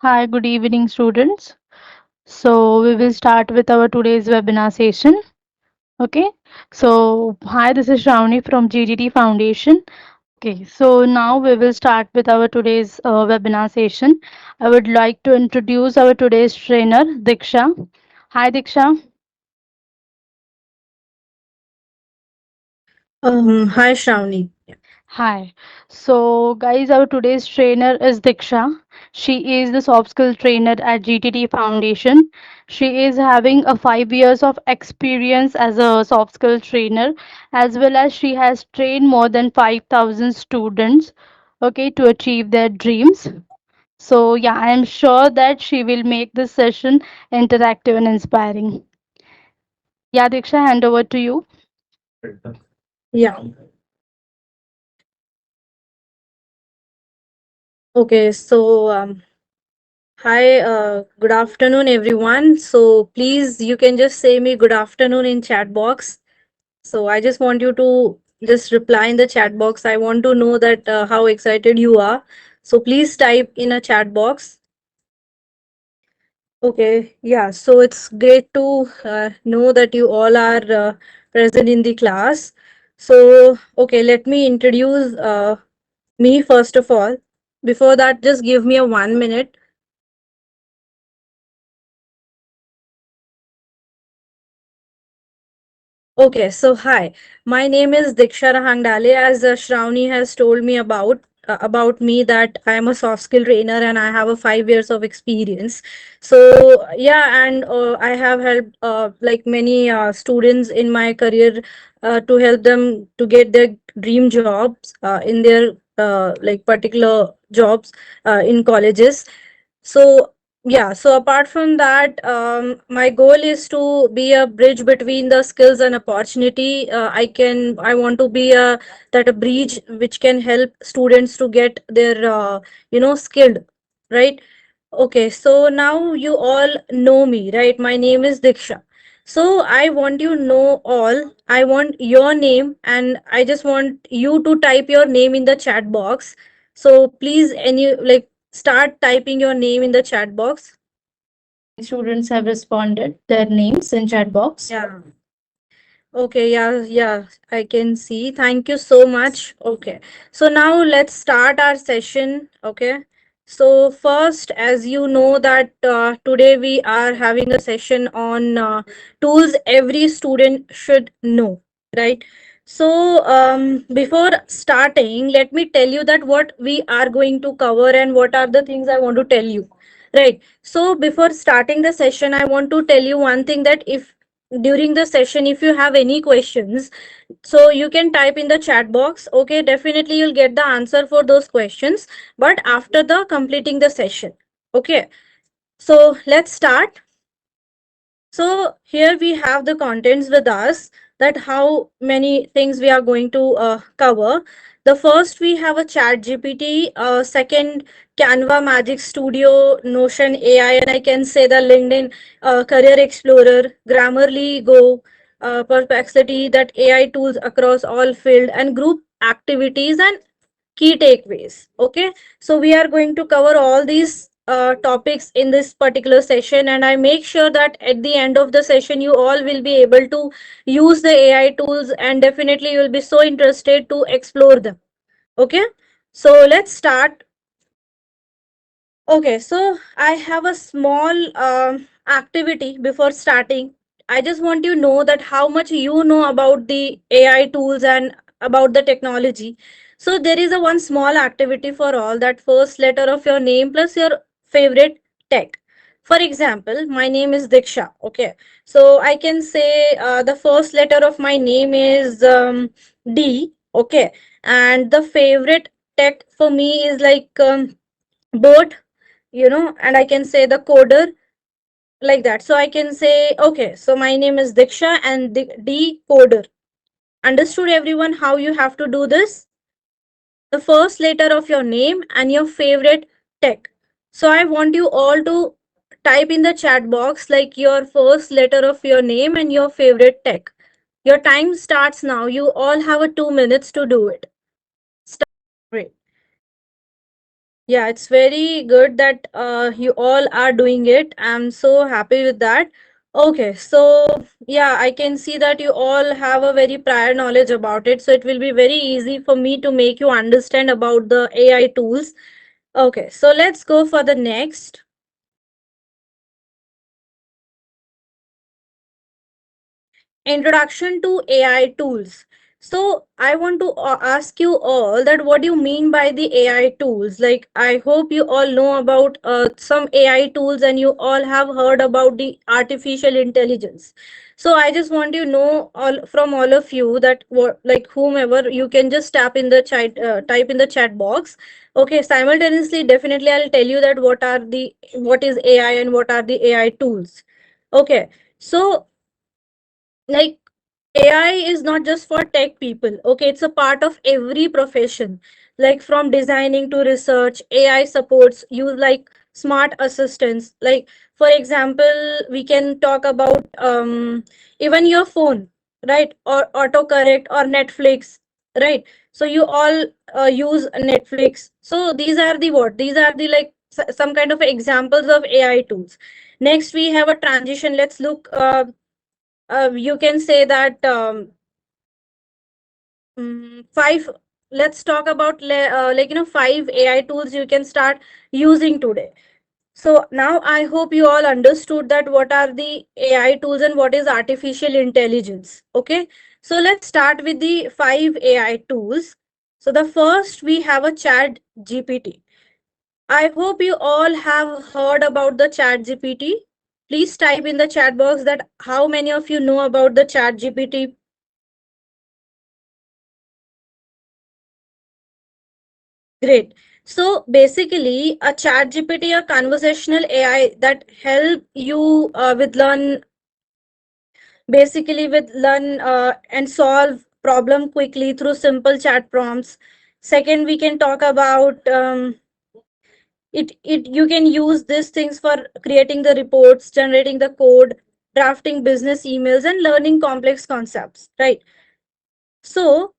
Hi, good evening, students. So, we will start with our today's webinar session. Okay. So, hi, this is Shravani from GTT Foundation. Okay. So, now we will start with our today's webinar session. I would like to introduce our today's trainer, Diksha. Hi, Diksha. Hi Shravani. Hi. So, guys, our today's trainer is Diksha. She is the soft skill trainer at GTT Foundation. She is having a 5 years of experience as a soft skill trainer, as well as she has trained more than 5,000 students, okay, to achieve their dreams. So, yeah, I am sure that she will make this session interactive and inspiring. Yeah, Diksha, hand over to you. Yeah. Okay. Hi. Good afternoon, everyone. So, please, you can just say me good afternoon in chat box. So, I just want you to just reply in the chat box. I want to know that how excited you are. So, please type in a chat box. Okay. Yeah. So, it's great to know that you all are present in the class. So, okay, let me introduce me first of all. Before that, just give me a 1 minute. Okay, so hi, my name is Diksha Rahangdale. As Shravani has told me about me that I am a soft skill trainer and I have a 5 years of experience. So yeah, and I have helped like many students in my career to help them to get their dream jobs in their like particular jobs in colleges. So yeah, so apart from that, my goal is to be a bridge between the skills and opportunity. I want to be a bridge which can help students to get their skilled, right? Okay, so now you all know me, right? My name is Diksha. So I want you know all. I want your name, and I just want you to type your name in the chat box. So please, any like start typing your name in the chat box. Many students have responded their names in chat box. Yeah. Okay, yeah, I can see. Thank you so much. Okay, so now let's start our session. Okay, so first, as you know, that today we are having a session on tools every student should know, right? So, before starting, let me tell you that what we are going to cover and what are the things I want to tell you. Right. So, before starting the session, I want to tell you one thing that if during the session if you have any questions, so you can type in the chat box. Okay, definitely you'll get the answer for those questions, but after the completing the session. Okay, so let's start. So here we have the contents with us, that how many things we are going to cover. The first we have a chat GPT, second Canva Magic Studio, Notion AI, and I can say the LinkedIn Career Explorer, Grammarly Go, Perplexity, that AI tools across all field and group activities and key takeaways. Okay, so we are going to cover all these topics in this particular session, and I make sure that at the end of the session you all will be able to use the AI tools, and definitely you will be so interested to explore them. Okay, so let's start. Okay, so I have a small activity before starting. I just want you to know that how much you know about the AI tools and about the technology. So there is a one small activity for all, that first letter of your name plus your favorite tech. For example, my name is Diksha. Okay, so I can say the first letter of my name is D. Okay, and the favorite tech for me is like boat, and I can say the coder, like that. So I can say, okay, so my name is Diksha and D coder. Understood everyone how you have to do this? The first letter of your name and your favorite tech. So I want you all to type in the chat box like your first letter of your name and your favorite tech. Your time starts now. You all have a 2 minutes to do it. Start. Great. Yeah, it's very good that you all are doing it. I'm so happy with that. Okay, so yeah, I can see that you all have a very prior knowledge about it. So it will be very easy for me to make you understand about the AI tools. Okay, so let's go for the next. Introduction to AI tools. So I want to ask you all that what do you mean by the AI tools? Like I hope you all know about some AI tools and you all have heard about the artificial intelligence. So I just want to know all from all of you that what like whomever you can just type in the chat box. Okay, simultaneously definitely I'll tell you that what is AI and what are the AI tools. Okay, so like AI is not just for tech people. Okay, it's a part of every profession. Like from designing to research, AI supports you like smart assistants. Like for example, we can talk about even your phone, right? Or autocorrect or Netflix, right? So you all use Netflix. So these are the what? These are the like some kind of examples of AI tools. Next, we have a transition. Let's look. You can say that five. Let's talk about like five AI tools you can start using today. So now I hope you all understood that what are the AI tools and what is artificial intelligence. Okay, so let's start with the five AI tools. So the first we have a Chat GPT. I hope you all have heard about the Chat GPT. Please type in the chat box that how many of you know about the Chat GPT. Great. So basically, a chat GPT, a conversational AI that help you with learn and solve problem quickly through simple chat prompts. Second, we can talk about it. You can use these things for creating the reports, generating the code, drafting business emails, and learning complex concepts. Right. So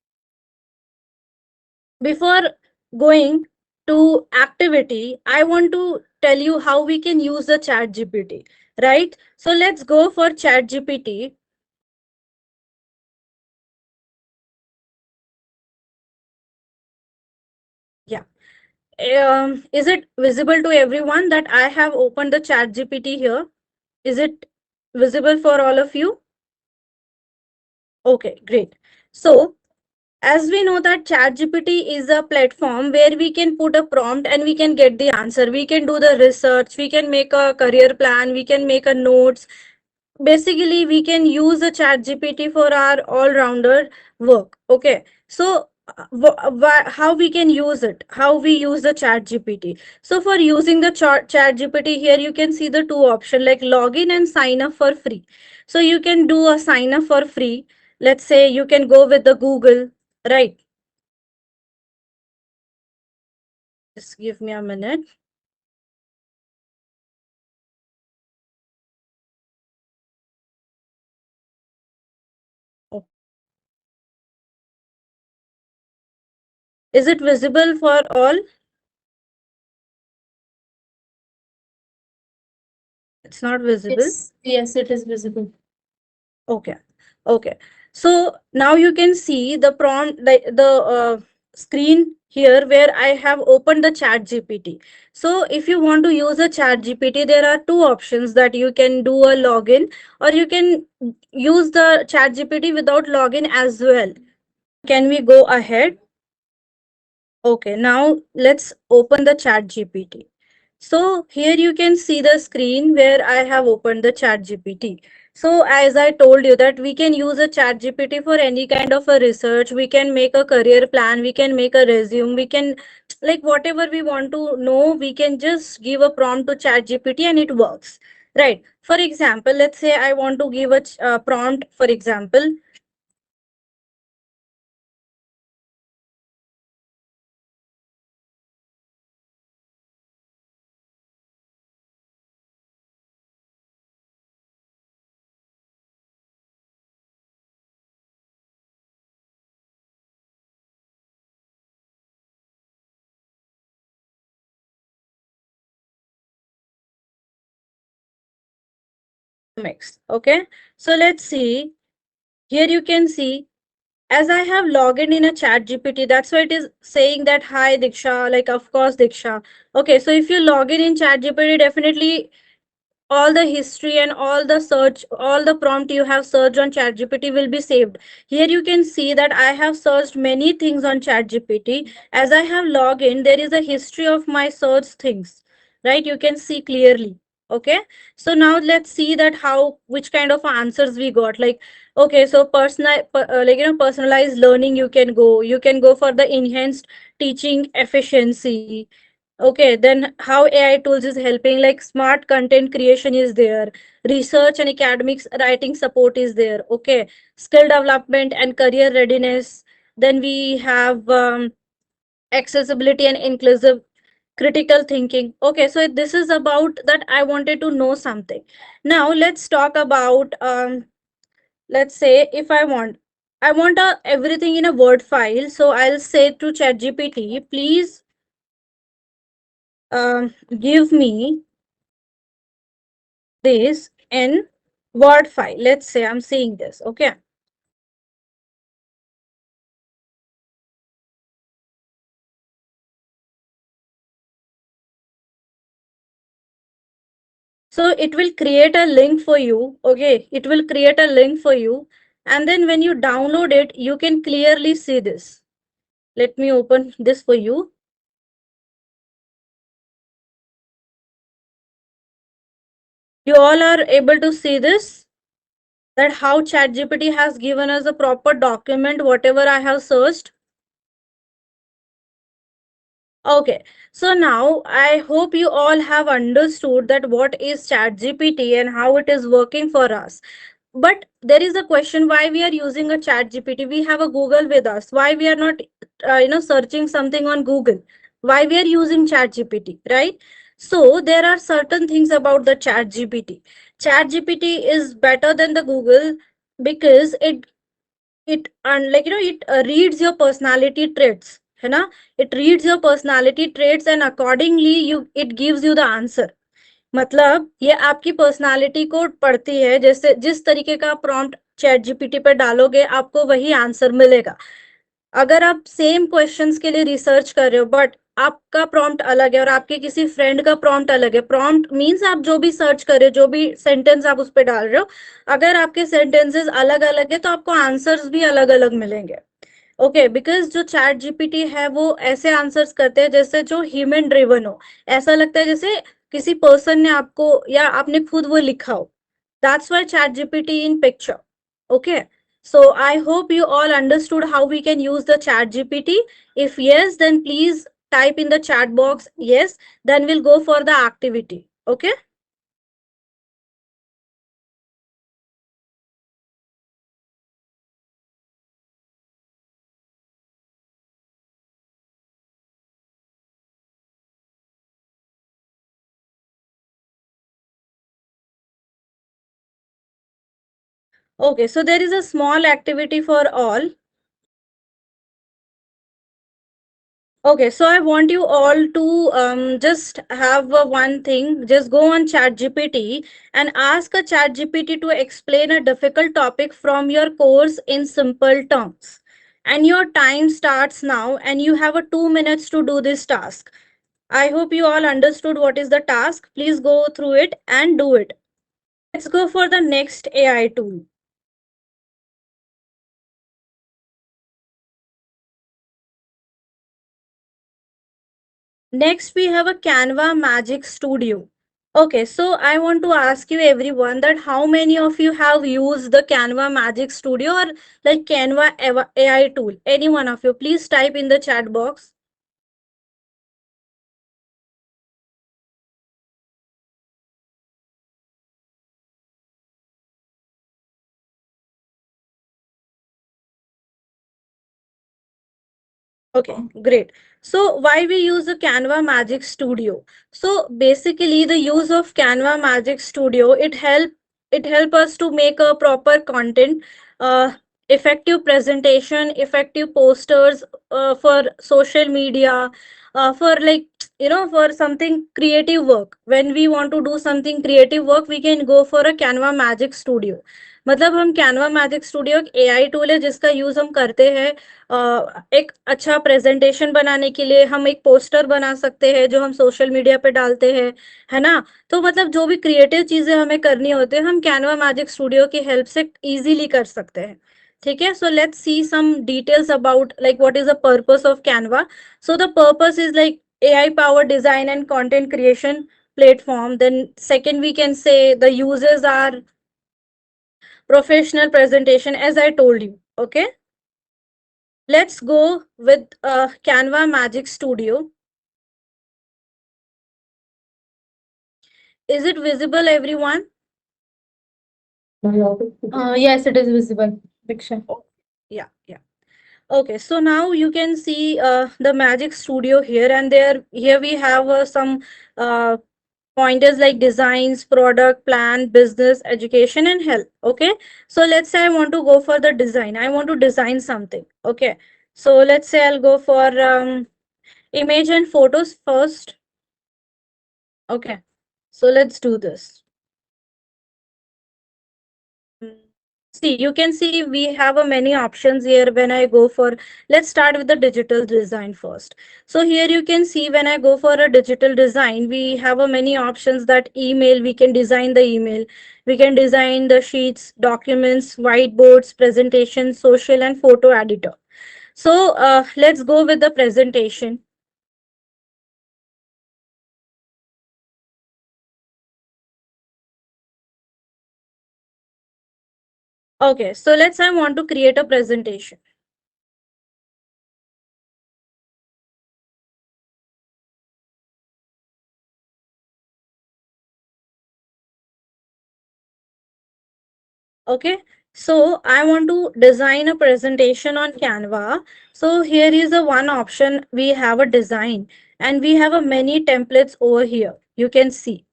before going to activity, I want to tell you how we can use the chat GPT, right? So let's go for chat GPT. Yeah. Is it visible to everyone that I have opened the chat GPT here? Is it visible for all of you? Okay, great. So as we know that ChatGPT is a platform where we can put a prompt and we can get the answer. We can do the research, we can make a career plan, we can make a notes. Basically, we can use a ChatGPT for our all-rounder work. Okay, so how we can use it? How we use the ChatGPT? So for using the ChatGPT here, you can see the two options like login and sign up for free. So you can do a sign up for free. Let's say you can go with the Google, right? Just give me a minute. Oh, is it visible for all? It's not visible. Yes, it is visible. Okay. Okay. So now you can see the prompt, the screen here where I have opened the chat GPT. So if you want to use a chat GPT, there are two options that you can do a login or you can use the chat GPT without login as well. Can we go ahead? Okay, now let's open the chat GPT. So here you can see the screen where I have opened the chat GPT. So as I told you that we can use a chat GPT for any kind of a research. We can make a career plan. We can make a resume. We can like whatever we want to know, we can just give a prompt to chat GPT and it works. Right. For example, let's say I want to give a prompt, for example, mix. Okay, so let's see. Here you can see, as I have logged in a chat GPT, that's why it is saying that hi Diksha, like of course Diksha. Okay, so if you log in chat GPT, definitely all the history and all the search, all the prompt you have searched on ChatGPT will be saved. Here you can see that I have searched many things on ChatGPT. As I have logged in, there is a history of my search things, right? You can see clearly. Okay, so now let's see that how, which kind of answers we got. Like, okay, so personalized learning, you can go for the enhanced teaching efficiency. Okay, then how AI tools is helping, like smart content creation is there, research and academics writing support is there. Okay, skill development and career readiness. Then we have accessibility and inclusive critical thinking. Okay, so this is about that I wanted to know something. Now let's talk about let's say if I want everything in a word file, so I'll say to ChatGPT, please give me this in word file. Let's say I'm seeing this. Okay, so it will create a link for you. Okay, it will create a link for you, and then when you download it, you can clearly see this. Let me open this for you. You all are able to see this, that how ChatGPT has given us a proper document whatever I have searched. Okay, so now I hope you all have understood that what is ChatGPT and how it is working for us. But there is a question, why we are using a ChatGPT? We have a Google with us. Why we are not, searching something on Google? Why we are using ChatGPT, right? So there are certain things about the ChatGPT. ChatGPT is better than the Google because it and like it reads your personality traits, है ना? It reads your personality traits and accordingly you it gives you the answer. मतलब ये आपकी personality को पढ़ती है, जैसे जिस तरीके का प्रॉम्प्ट चैट जीपीटी पे डालोगे आपको वही आंसर मिलेगा. अगर आप सेम क्वेश्चंस के लिए रिसर्च कर रहे हो बट आपका प्रॉम्प्ट अलग है और आपके किसी फ्रेंड का प्रॉम्प्ट अलग है, प्रॉम्प्ट मींस आप जो भी सर्च कर रहे हो, जो भी सेंटेंस आप उस पर डाल रहे हो, अगर आपके सेंटेंसेस अलग अलग है तो आपको आंसर्स भी अलग अलग मिलेंगे. ओके, बिकॉज जो चैट जीपीटी है वो ऐसे आंसर्स करते हैं जैसे जो ह्यूमन ड्रिवन हो. ऐसा लगता है जैसे किसी पर्सन ने आपको या आपने खुद वो लिखा हो. That's why ChatGPT in picture. Okay. So I hope you all understood how we can use the ChatGPT. If yes, then please type in the chat box yes. Then we'll go for the activity. Okay. Okay. So there is a small activity for all. Okay, so I want you all to just have one thing. Just go on ChatGPT and ask a ChatGPT to explain a difficult topic from your course in simple terms. And your time starts now, and you have a 2 minutes to do this task. I hope you all understood what is the task. Please go through it and do it. Let's go for the next AI tool. Next, we have a Canva Magic Studio. Okay, so I want to ask you everyone that how many of you have used the Canva Magic Studio or like AI tool? Any one of you, please type in the chat box. Okay, great. So why we use the Canva Magic Studio? So basically the use of Canva Magic Studio, it help us to make a proper content, uh, effective presentation, effective posters for social media, for like for something creative work, when we want to do something creative work, we can go for a Canva Magic Studio. मतलब हम Canva Magic Studio एक AI tool है जिसका use हम करते हैं एक अच्छा प्रेजेंटेशन बनाने के लिए। हम एक पोस्टर बना सकते हैं जो हम सोशल मीडिया पे डालते हैं, है ना। तो मतलब जो भी क्रिएटिव चीजें हमें करनी होती है हम Canva Magic Studio की हेल्प से इजीली कर सकते हैं। ठीक है, so let's see some details about like what is the purpose of Canva. So the purpose is like AI powered design and content creation platform. Then second we can say the users are professional presentation as I told you. Okay, let's go with Canva Magic Studio. Is it visible everyone? Yes, it is visible, Diksha. Oh, yeah, yeah. Okay, so now you can see the Magic Studio here, and here we have some uh, pointers like designs, product, plan, business, education, and health. Okay, so let's say I want to go for the design. I want to design something. Okay, so let's say I'll go for image and photos first. Okay, so let's do this. Mm. See, you can see we have a many options here when I go for, let's start with the digital design first. So here you can see when I go for a digital design, we have a many options that email, we can design the email, we can design the sheets, documents, whiteboards, presentations, social and photo editor. So let's go with the presentation. Okay, so let's say I want to create a presentation. Okay, so I want to design a presentation on Canva. So here is a one option. We have a design and we have a many templates over here. You can see.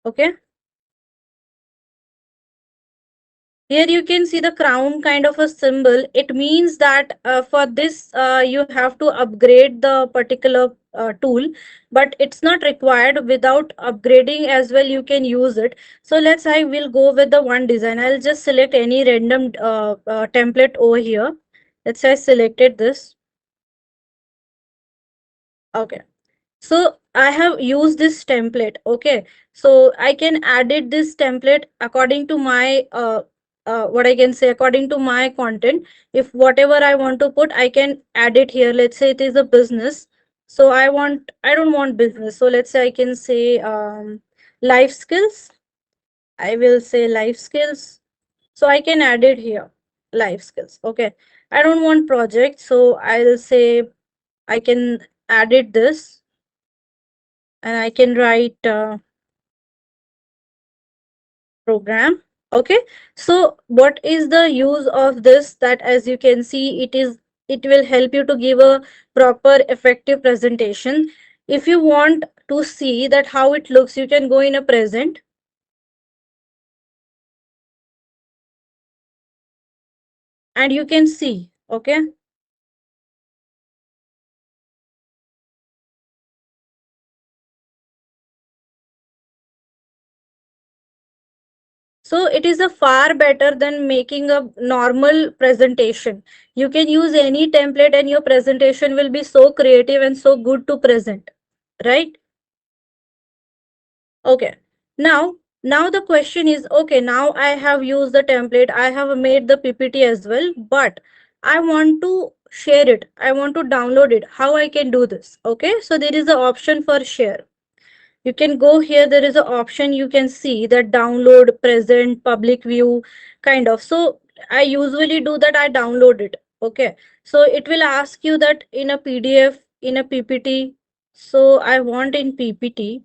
Okay, here you can see the crown kind of a symbol. It means that for this you have to upgrade the particular tool, but it's not required. Without upgrading as well you can use it. So let's I will go with the one design. I'll just select any random template over here. Let's say I selected this. Okay, so I have used this template. Okay, so I can edit this template according to my what I can say, according to my content. If whatever I want to put, I can add it here. Let's say it is a business, so I don't want business, so let's say I can say life skills. I will say life skills, so I can add it here, life skills. Okay, I don't want project, so I'll say I can add it this, and I can write program. Okay, so what is the use of this? That as you can see, it will help you to give a proper effective presentation. If you want to see that how it looks, you can go in a present and you can see. Okay, so it is a far better than making a normal presentation. You can use any template and your presentation will be so creative and so good to present, right? Okay. Now the question is, okay, now I have used the template, I have made the PPT as well, but I want to share it. I want to download it. How I can do this? Okay, so there is an option for share. You can go here, there is an option, you can see that download, present, public view, kind of. So I usually do that, I download it. Okay, so it will ask you that in a PDF, in a PPT. So I want in PPT.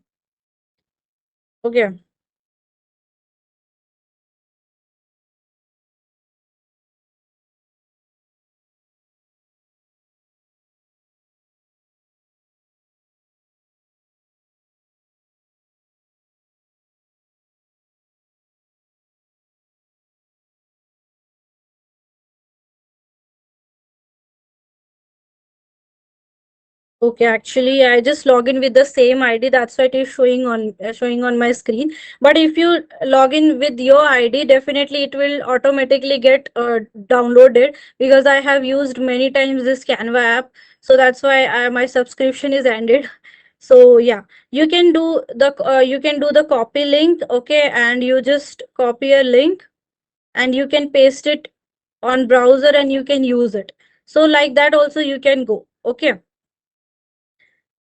Okay. Okay, actually, I just log in with the same ID. That's why it is showing on my screen. But if you log in with your ID, definitely it will automatically get downloaded, because I have used many times this Canva app. So that's why my subscription is ended. So yeah, you can do the copy link, okay, and you just copy a link and you can paste it on browser and you can use it. So like that also you can go. Okay.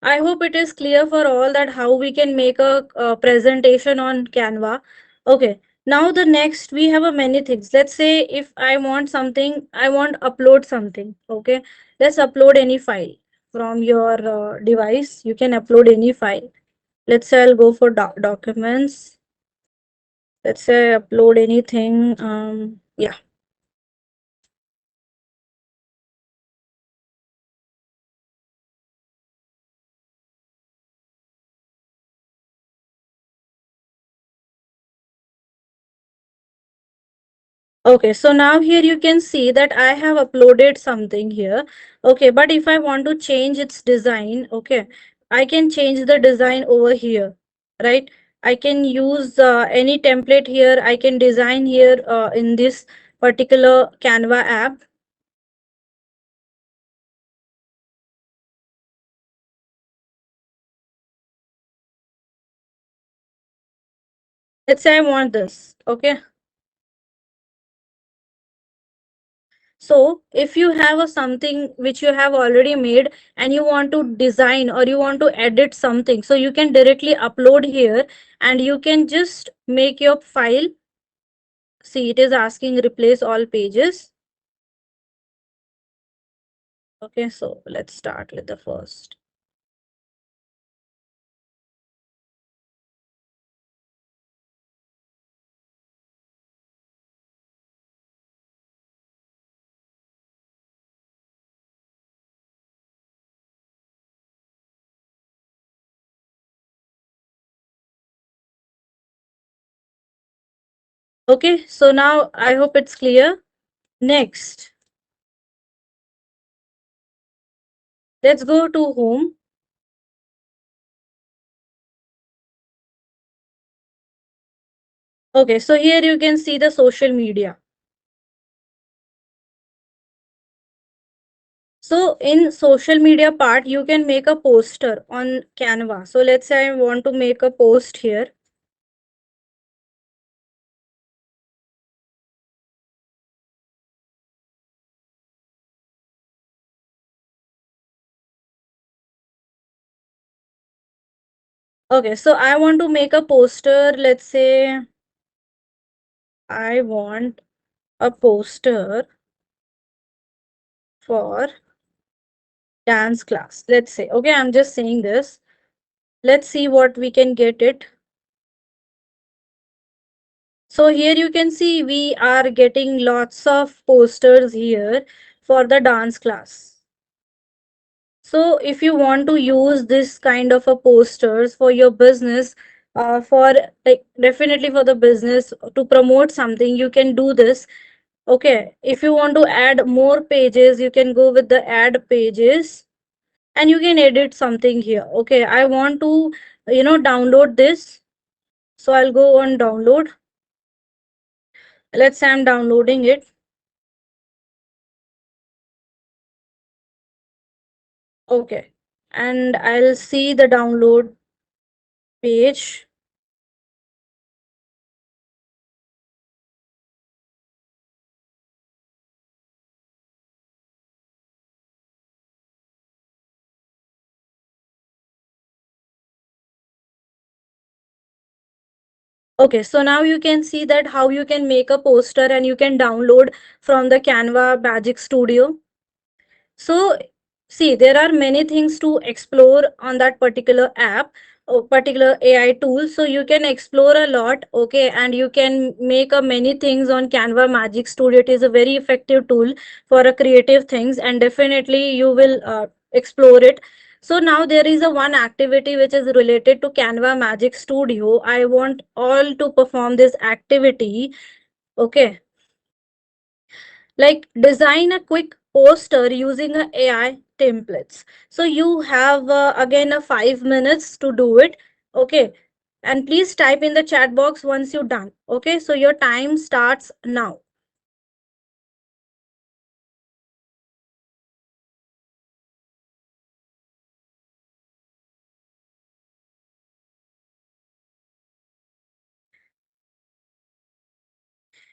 I hope it is clear for all that how we can make a presentation on Canva. Okay, now the next we have a many things. Let's say if I want something, I want upload something. Okay, let's upload any file from your device. You can upload any file. Let's say I'll go for documents. Let's say upload anything. Yeah. Okay, so now here you can see that I have uploaded something here. Okay, but if I want to change its design, okay, I can change the design over here, right? I can use any template here. I can design here in this particular Canva app. Let's say I want this, okay? So if you have a something which you have already made and you want to design or you want to edit something, so you can directly upload here and you can just make your file. See, it is asking replace all pages. Okay, so let's start with the first. Okay, so now I hope it's clear. Next, let's go to home. Okay, so here you can see the social media. So in social media part, you can make a poster on Canva. So let's say I want to make a post here. Okay, so I want to make a poster. Let's say I want a poster for dance class. Let's say, okay, I'm just saying this. Let's see what we can get it. So here you can see we are getting lots of posters here for the dance class. So if you want to use this kind of a posters for your business, for like definitely for the business to promote something, you can do this. Okay, if you want to add more pages, you can go with the add pages and you can edit something here. Okay, I want to, download this. So I'll go on download. Let's say I'm downloading it. Okay, and I'll see the download page. Okay, so now you can see that how you can make a poster and you can download from the Canva Magic Studio. So, see, there are many things to explore on that particular app or particular AI tool. So you can explore a lot, okay, and you can make a many things on Canva Magic Studio. It is a very effective tool for a creative things, and definitely you will explore it. So now there is a one activity which is related to Canva Magic Studio. I want all to perform this activity. Okay, like design a quick poster using a AI templates. So you have again a 5 minutes to do it. Okay. And please type in the chat box once you're done. Okay. So your time starts now.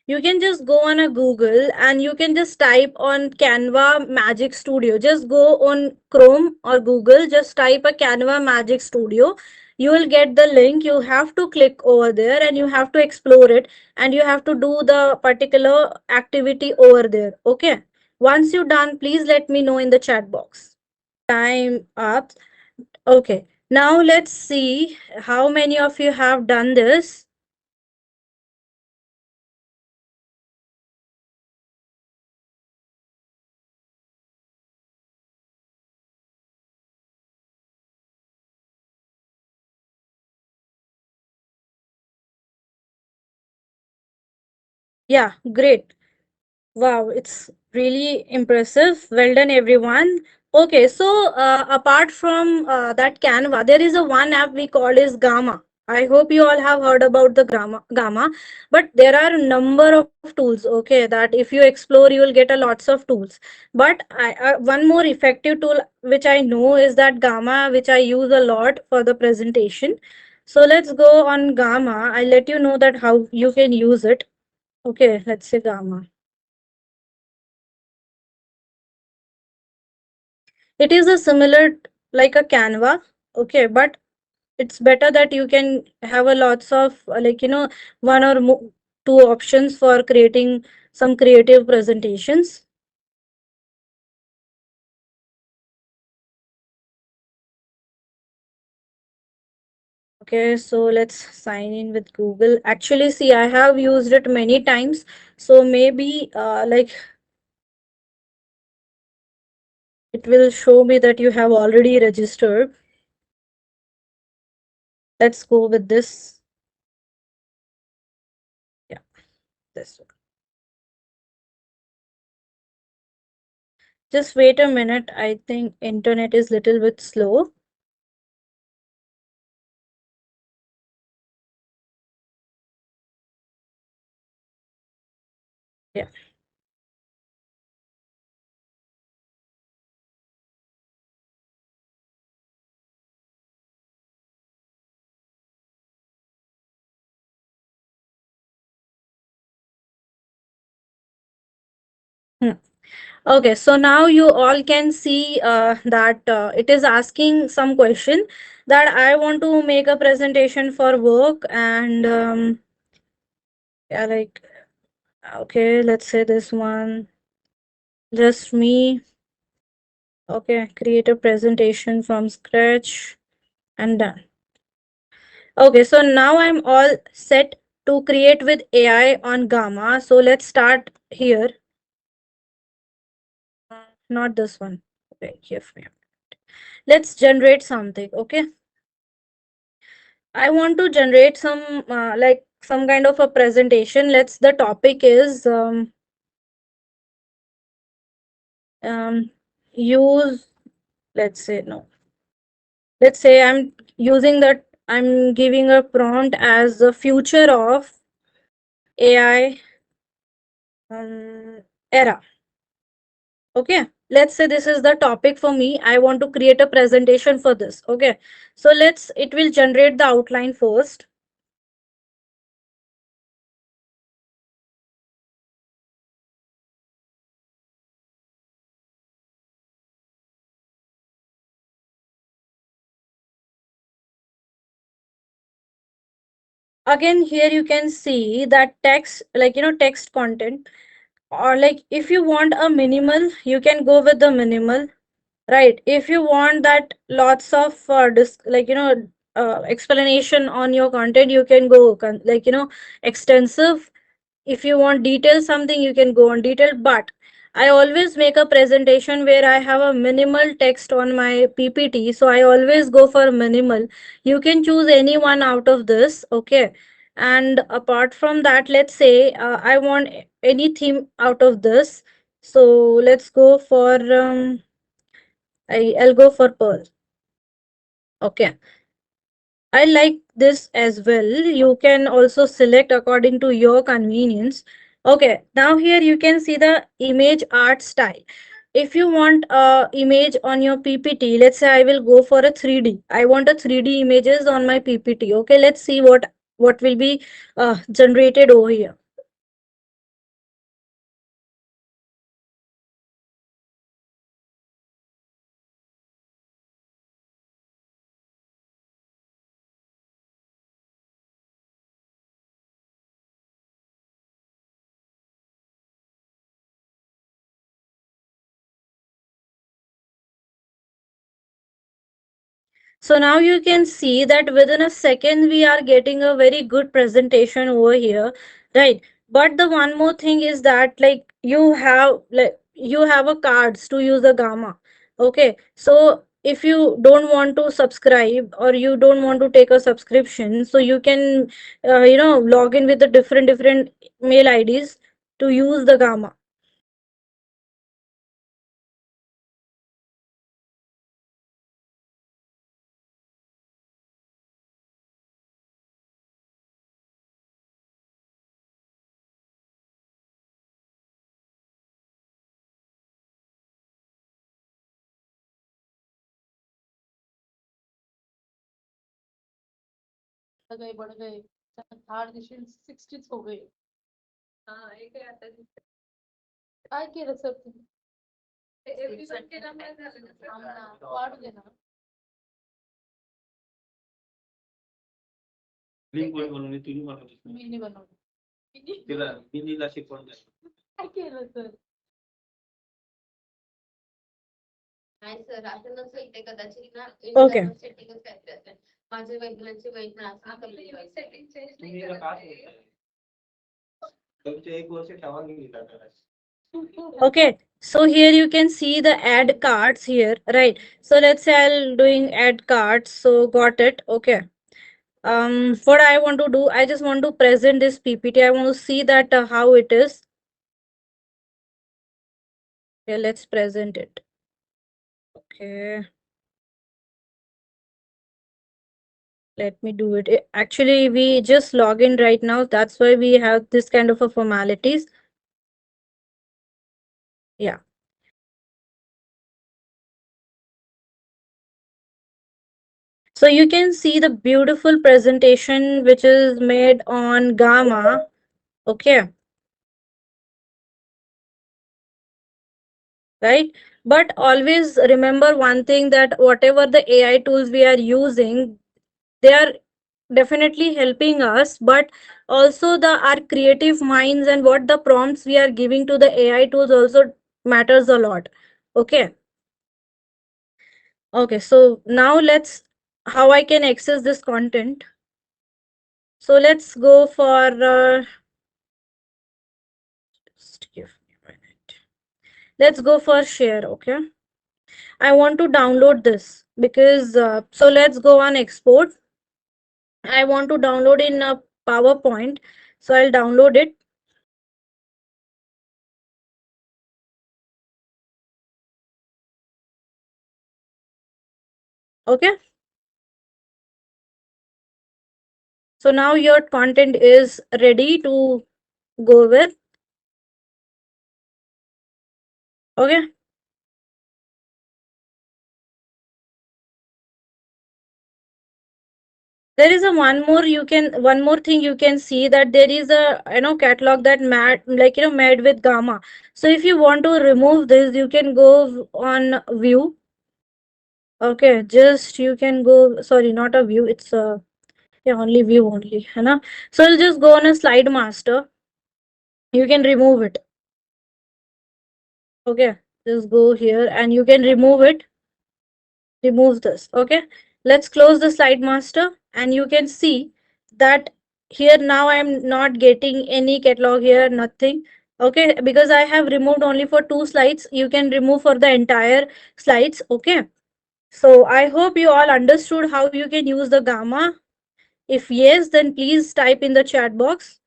You can just go on a Google and you can just type on Canva Magic Studio. Just go on Chrome or Google, just type a Canva Magic Studio. You will get the link. You have to click over there and you have to explore it, and you have to do the particular activity over there. Okay. Once you're done, please let me know in the chat box. Time up. Okay. Now let's see how many of you have done this. Yeah, great. Wow, it's really impressive. Well done, everyone. Okay, so apart from that Canva, there is a one app we call is Gamma. I hope you all have heard about the Gamma, but there are a number of tools. Okay, that if you explore, you will get a lots of tools. But one more effective tool which I know is that Gamma, which I use a lot for the presentation. So let's go on Gamma. I'll let you know that how you can use it. Okay, let's say Gamma. It is a similar like a Canva, okay, but it's better that you can have a lots of one or two options for creating some creative presentations. Okay, so let's sign in with Google. Actually, see, I have used it many times, so maybe it will show me that you have already registered. Let's go with this. Yeah, this one. Just wait a minute. I think internet is little bit slow. Yeah. Hmm. Okay, so now you all can see that it is asking some question that I want to make a presentation for work, and yeah, like, okay, let's say this one, just me. Okay, create a presentation from scratch and done. Okay, so now I'm all set to create with AI on Gamma. So let's start here. Not this one. Okay, give me. Let's generate something. Okay. I want to generate some some kind of a presentation. Let's the topic is um use, let's say no. Let's say I'm using that, I'm giving a prompt as the future of AI era. Okay. Let's say this is the topic for me. I want to create a presentation for this. Okay. So it will generate the outline first. Again, here you can see that text, text content, or like if you want a minimal, you can go with the minimal, right? If you want that lots of explanation on your content, you can go extensive. If you want detail something, you can go on detail, but I always make a presentation where I have a minimal text on my PPT, so I always go for minimal. You can choose any one out of this. Okay. And apart from that, let's say I want any theme out of this. So let's go for I'll go for Pearl. Okay. I like this as well. You can also select according to your convenience. Okay, now here you can see the image art style. If you want a image on your PPT, let's say I will go for a 3D. I want a 3D images on my PPT. Okay, let's see what will be generated over here. So now you can see that within a second we are getting a very good presentation over here, right? But the one more thing is that you have a cards to use the Gamma. Okay, so if you don't want to subscribe or you don't want to take a subscription, so you can log in with the different mail IDs to use the Gamma. गए बढ़ गए third दिशेन 60 हो गए काय केलं sir तुम्ही वाढ दे ना लिंक कोणी बनवली तुम्ही बनवली मी नाही बनवली तिला मिनीला शिकवून द्या काय केलं सर नाही सर असं नसेल ते कदाचित ना Okay. इंटरनल सेटिंगच काहीतरी असेल माझे वडिलांचे वैद्य असं सेटिंग चेंज नाही करत तुमचे एक वर्ष ठेवा गेली Okay, so here you can see the add cards here, right? So let's say I'll doing add cards. So got it. Okay. What I want to do, I just want to present this PPT. I want to see that how it is. Okay, let's present it. Okay, let me do it. Actually, we just log in right now. That's why we have this kind of a formalities. Yeah. So you can see the beautiful presentation which is made on Gamma. Okay. Right, but always remember one thing, that whatever the AI tools we are using, they are definitely helping us, but also the our creative minds and what the prompts we are giving to the AI tools also matters a lot. Okay. Okay, so now let's how I can access this content. So let's go for just give me a minute. Let's go for share. Okay, I want to download this because so let's go on export. I want to download in a PowerPoint. So I'll download it. Okay. So now your content is ready to go with. Okay. There is a one more thing you can see, that there is a catalog that made with Gamma. So if you want to remove this, you can go on view. Okay, just you can go, sorry, not a view, it's a yeah, only view only. है ना? So you'll just go on a slide master. You can remove it. Okay, just go here and you can remove it. Remove this. Okay, let's close the slide master, and you can see that here now I am not getting any catalog here, nothing. Okay, because I have removed only for 2 slides. You can remove for the entire slides. Okay, so I hope you all understood how you can use the Gamma. If yes, then please type in the chat box.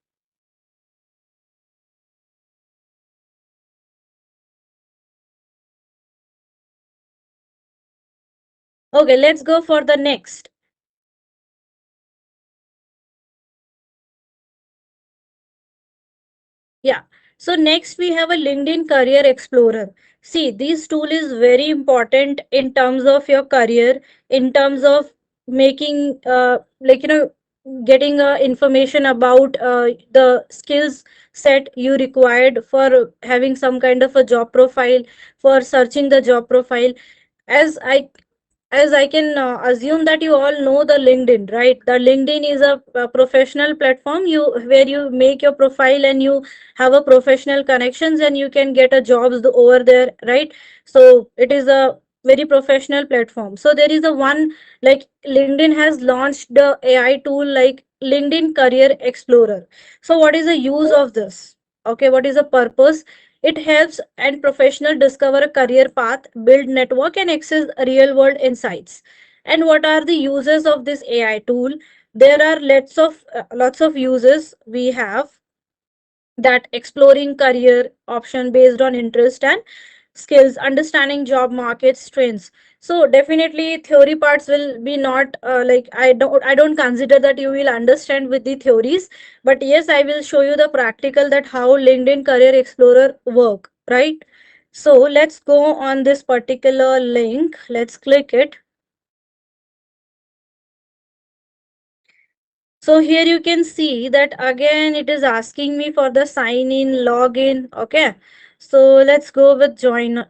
Okay, let's go for the next. Yeah. So next we have a LinkedIn Career Explorer. See, this tool is very important in terms of your career, in terms of making getting information about the skills set you required for having some kind of a job profile, for searching the job profile. As I can assume that you all know the LinkedIn, right? The LinkedIn is a professional platform you where you make your profile and you have a professional connections and you can get a jobs over there, right? So it is a very professional platform. So there is a one, like LinkedIn has launched the AI tool like LinkedIn Career Explorer. So what is the use of this? Okay, what is the purpose? It helps and professional discover a career path, build network and access real world insights. And what are the uses of this AI tool? There are lots of uses we have, that exploring career option based on interest and skills, understanding job markets trends. So definitely theory parts will be not like I don't consider that you will understand with the theories, but yes, I will show you the practical that how LinkedIn Career Explorer work, right? So let's go on this particular link, let's click it. So here you can see that again it is asking me for the sign in login. Okay, so let's go with join,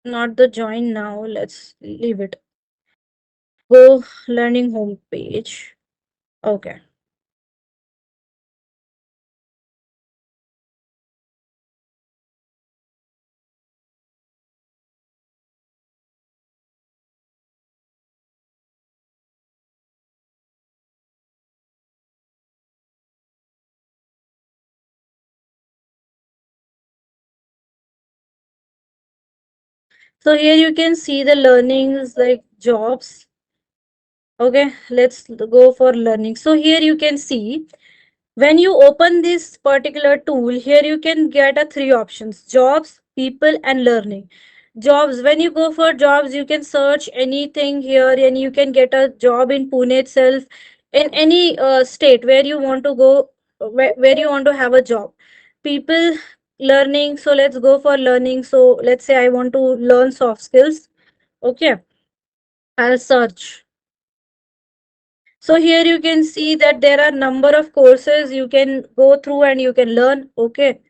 not the join now, let's leave it. Go learning homepage. Okay, so here you can see the learnings like jobs. Okay, let's go for learning. So here you can see, when you open this particular tool, here you can get a three options: jobs, people and learning. Jobs, when you go for jobs you can search anything here and you can get a job in Pune itself, in any state where you want to go, where you want to have a job. People, learning, so let's go for learning. So let's say I want to learn soft skills. Okay, I'll search. So here you can see that there are number of courses you can go through and you can learn. Okay,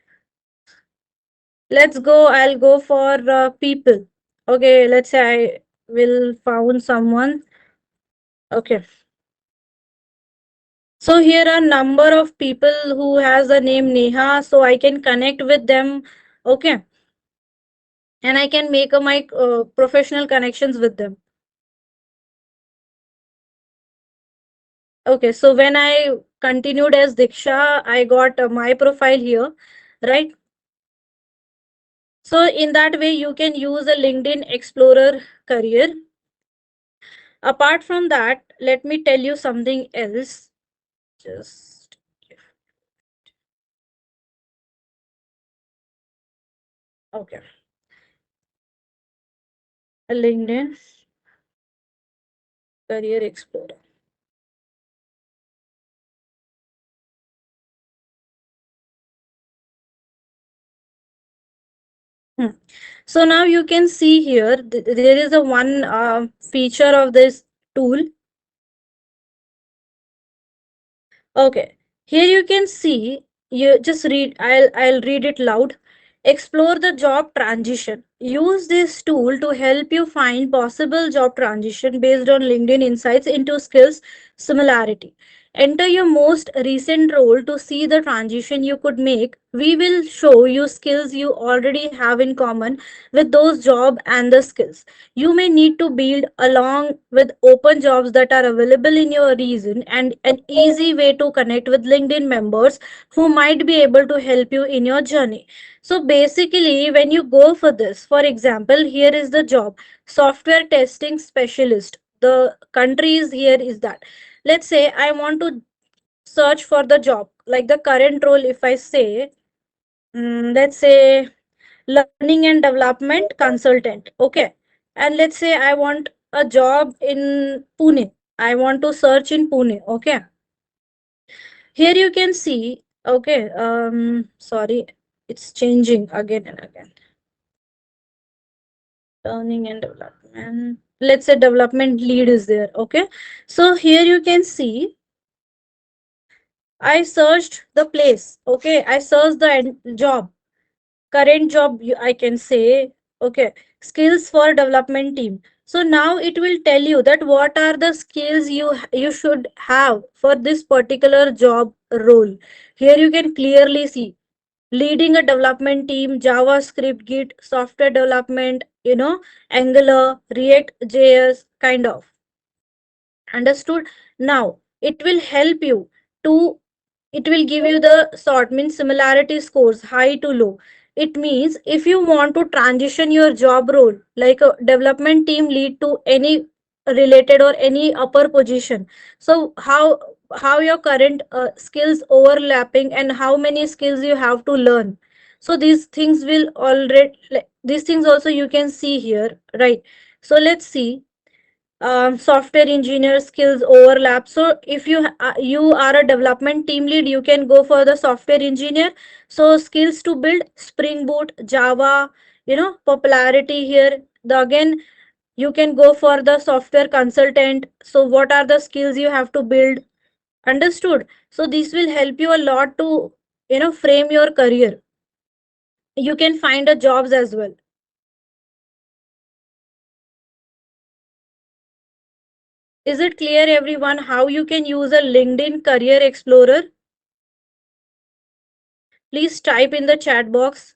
let's go. I'll go for people. Okay, let's say I will found someone. Okay, so here are number of people who has the name Neha, so I can connect with them. Okay, and I can make my professional connections with them. Okay, so when I continued as Diksha, I got my profile here, right? So in that way, you can use a LinkedIn Explorer career. Apart from that, let me tell you something else. Just okay, a LinkedIn Career Explorer. Hmm. So now you can see here, there is a one feature of this tool. Okay. Here you can see, you just read, I'll read it loud. Explore the job transition. Use this tool to help you find possible job transition based on LinkedIn insights into skills similarity. Enter your most recent role to see the transition you could make. We will show you skills you already have in common with those job and the skills you may need to build along with open jobs that are available in your region, and an easy way to connect with LinkedIn members who might be able to help you in your journey. So basically, when you go for this, for example, here is the job: software testing specialist. The country is here is that. Let's say I want to search for the job, like the current role, if I say, let's say learning and development consultant. Okay, and let's say I want a job in Pune. I want to search in Pune. Okay. Here you can see, okay, sorry, it's changing again and again. Learning and development. Let's say development lead is there. Okay. So here you can see, I searched the place. Okay. I searched the job, current job, I can say. Okay. Skills for development team. So now it will tell you that what are the skills you should have for this particular job role. Here you can clearly see leading a development team, JavaScript, Git, software development, Angular, React, JS, kind of. Understood? Now, it will help you to, it will give you the sort, means similarity scores, high to low. It means if you want to transition your job role, like a development team lead to any related or any upper position. So how your current skills overlapping and how many skills you have to learn. So these things will already, like, these things also you can see here, right? So let's see, software engineer skills overlap. So if you are a development team lead, you can go for the software engineer. So skills to build Spring Boot, Java, popularity here. The again, you can go for the software consultant. So what are the skills you have to build? Understood? So this will help you a lot to frame your career. You can find a jobs as well. Is it clear, everyone, how you can use a LinkedIn career explorer? Please type in the chat box.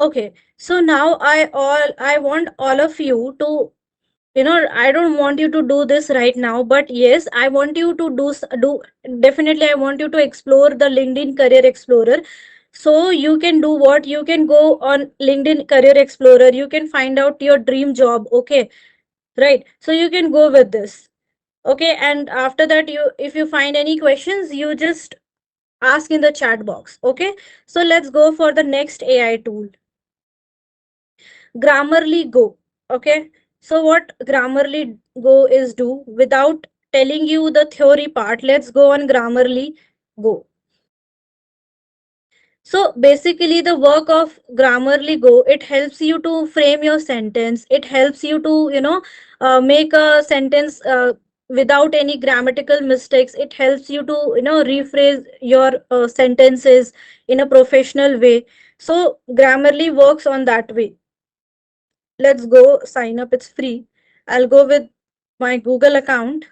Okay, so now I want all of you to, I don't want you to do this right now, but yes, I want you to do, definitely I want you to explore the LinkedIn Career Explorer. So you can do what? You can go on LinkedIn Career Explorer, you can find out your dream job, okay? Right. So you can go with this. Okay, and after that, you if you find any questions, you just ask in the chat box. Okay, so let's go for the next AI tool, Grammarly Go. Okay, so what Grammarly Go is do, without telling you the theory part, let's go on Grammarly Go. So basically, the work of Grammarly Go, it helps you to frame your sentence. It helps you to, make a sentence without any grammatical mistakes. It helps you to, rephrase your sentences in a professional way. So Grammarly works on that way. Let's go sign up. It's free. I'll go with my Google account.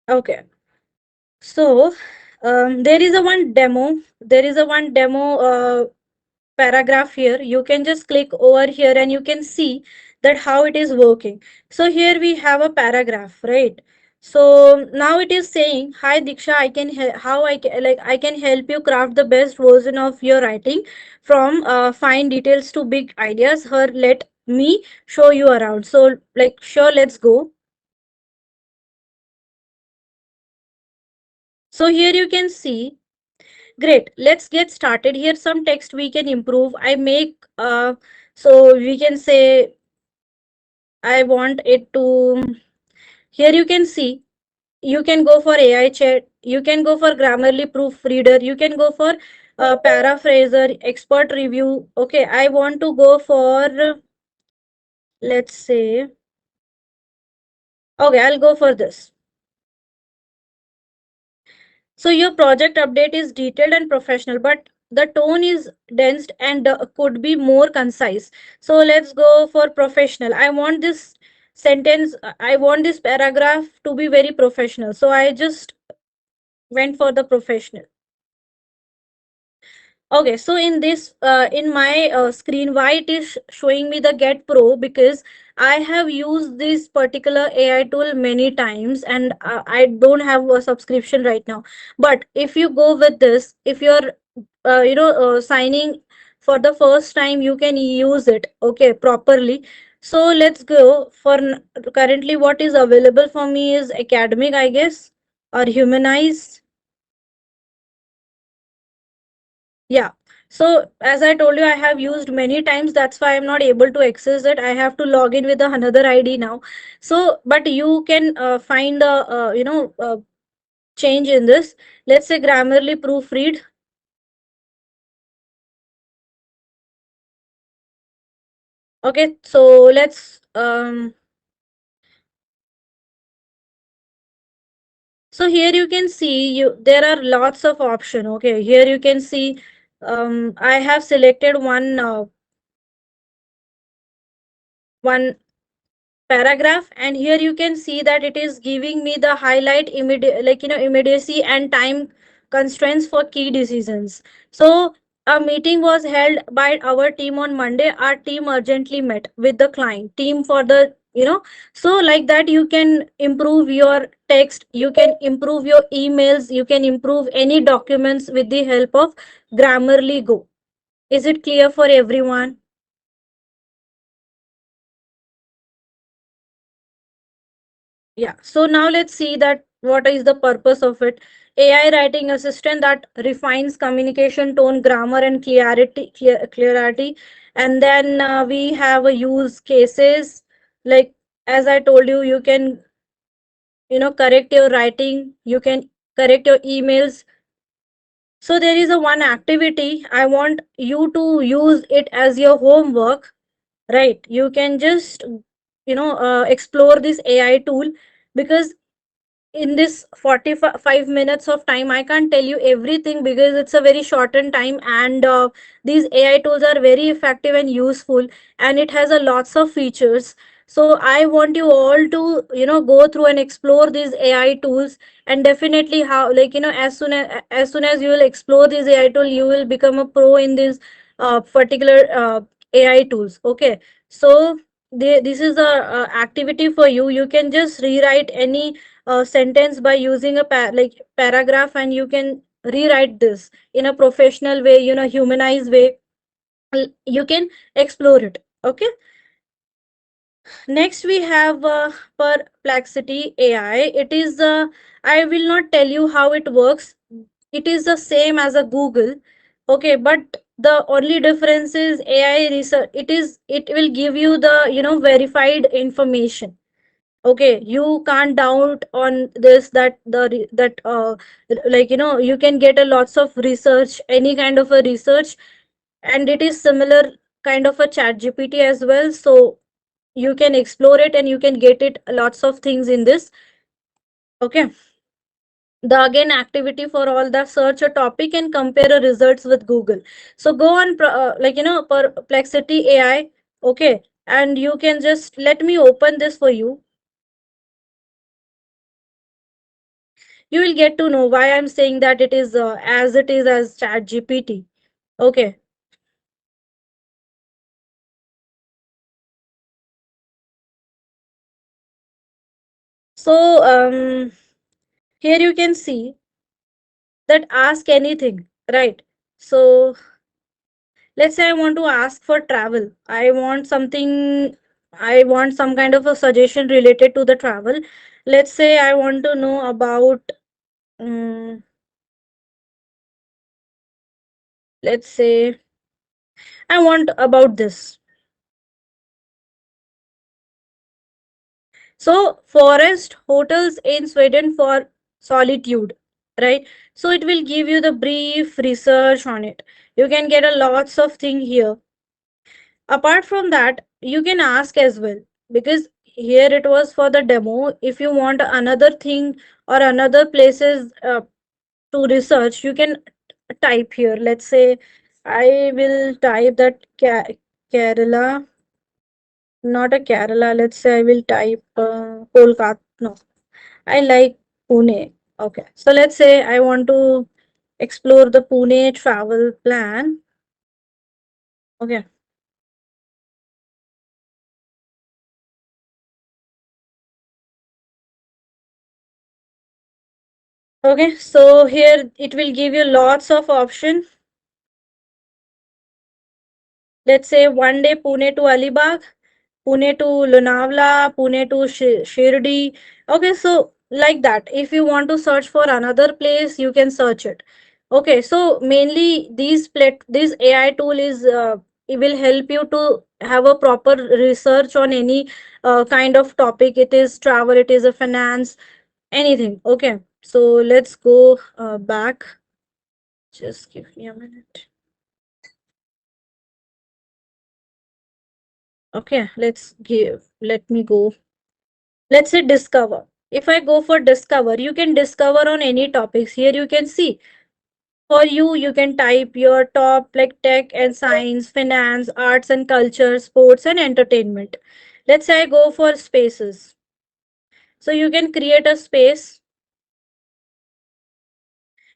Okay. So there is a one demo. There is a one demo paragraph here. You can just click over here and you can see that how it is working. So here we have a paragraph, right? So now it is saying, hi Diksha, I can how I can, like, I can help you craft the best version of your writing, from fine details to big ideas. Her, let me show you around. So like, sure, let's go. So here you can see, great, let's get started. Here some text we can improve. I make so we can say, I want it to, here you can see, you can go for AI chat, you can go for Grammarly proofreader, you can go for paraphraser, expert review. Okay, I want to go for, let's say, okay, I'll go for this. So your project update is detailed and professional, but the tone is dense and could be more concise. So let's go for professional. I want this sentence, I want this paragraph to be very professional. So I just went for the professional. Okay, so in this, in my screen, why it is showing me the Get Pro? Because I have used this particular AI tool many times, and I don't have a subscription right now. But if you go with this, if you're, signing for the first time, you can use it, okay, properly. So let's go for currently what is available for me is academic, I guess, or humanized. Yeah. So as I told you, I have used many times. That's why I'm not able to access it. I have to log in with another ID now. So, but you can find a change in this. Let's say Grammarly proofread. Okay. So let's so here you can see there are lots of option. Okay. Here you can see I have selected one paragraph, and here you can see that it is giving me the highlight immediate, immediacy and time constraints for key decisions. So a meeting was held by our team on Monday. Our team urgently met with the client team for the so like that you can improve your text, you can improve your emails, you can improve any documents with the help of Grammarly Go. Is it clear for everyone? Yeah, so now let's see that what is the purpose of it. AI writing assistant that refines communication, tone, grammar, and clarity. And then we have a use cases. Like as I told you, you can correct your writing, you can correct your emails. So there is a one activity I want you to use it as your homework, right? You can just explore this AI tool, because in this 45 minutes of time I can't tell you everything because it's a very shortened time, and these AI tools are very effective and useful, and it has a lots of features. So I want you all to go through and explore these AI tools, and definitely how, as soon as you will explore this AI tool, you will become a pro in this particular AI tools. Okay, so this is a activity for you. You can just rewrite any sentence by using a paragraph, and you can rewrite this in a professional way, humanized way. You can explore it. Okay, next we have Perplexity AI. It is I will not tell you how it works. It is the same as a Google. Okay, but the only difference is AI research. It will give you the verified information. Okay, you can't doubt on this, that that you can get a lots of research, any kind of a research, and it is similar kind of a chat GPT as well. So you can explore it and you can get it lots of things in this. Okay, the again activity for all the search a topic and compare a results with Google. So go on Perplexity AI. Okay, and you can just let me open this for you. You will get to know why I'm saying that it is as it is as chat GPT. Okay, so here you can see that ask anything, right? So let's say I want to ask for travel. I want some kind of a suggestion related to the travel. Let's say I want to know about um, let's say I want about this. So, forest hotels in Sweden for solitude, right? So, it will give you the brief research on it. You can get a lots of thing here. Apart from that, you can ask as well, because here it was for the demo. If you want another thing or another places to research, you can type here. Let's say I will type that Kerala, not a Kerala. Let's say I will type Kolkata. No, I like Pune. Okay. So let's say I want to. explore the Pune travel plan. Okay. Okay, so here it will give you lots of option. Let's say one day Pune to Alibag, Pune to Lonavala, Pune to Shirdi. Okay, so like that. If you want to search for another place, you can search it. Okay, so mainly this AI tool is it will help you to have a proper research on any kind of topic. It is travel, it is a finance, anything. Okay, so let's go back. Just give me a minute. Okay, let me go. Let's say discover. If I go for discover, you can discover on any topics. Here you can see for you can type your top like tech and science, finance, arts and culture, sports and entertainment. Let's say I go for spaces. So you can create a space.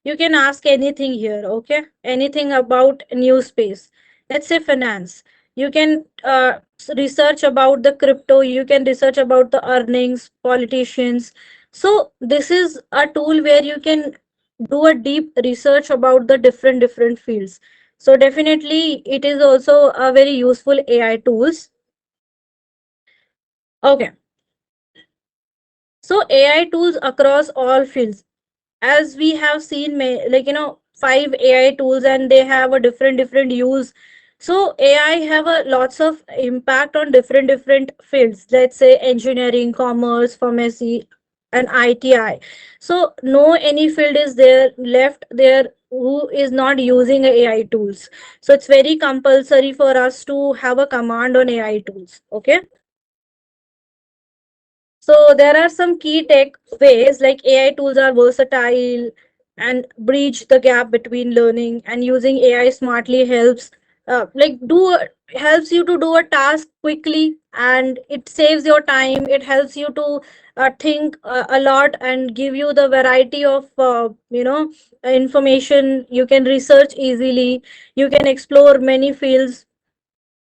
You can ask anything here, okay? Anything about new space. Let's say finance. You can research about the crypto, you can research about the earnings, politicians. So this is a tool where you can do a deep research about the different fields. So definitely it is also a very useful AI tools. Okay. So AI tools across all fields, as we have seen like five AI tools and they have a different use. So AI have a lots of impact on different fields. Let's say engineering, commerce, pharmacy and ITI. So no any field is there left there who is not using AI tools. So it's very compulsory for us to have a command on AI tools. Okay. So there are some key tech ways like AI tools are versatile and bridge the gap between learning, and using AI smartly helps like helps you to do a task quickly, and it saves your time. It helps you to think a lot and give you the variety of information. You can research easily. You can explore many fields.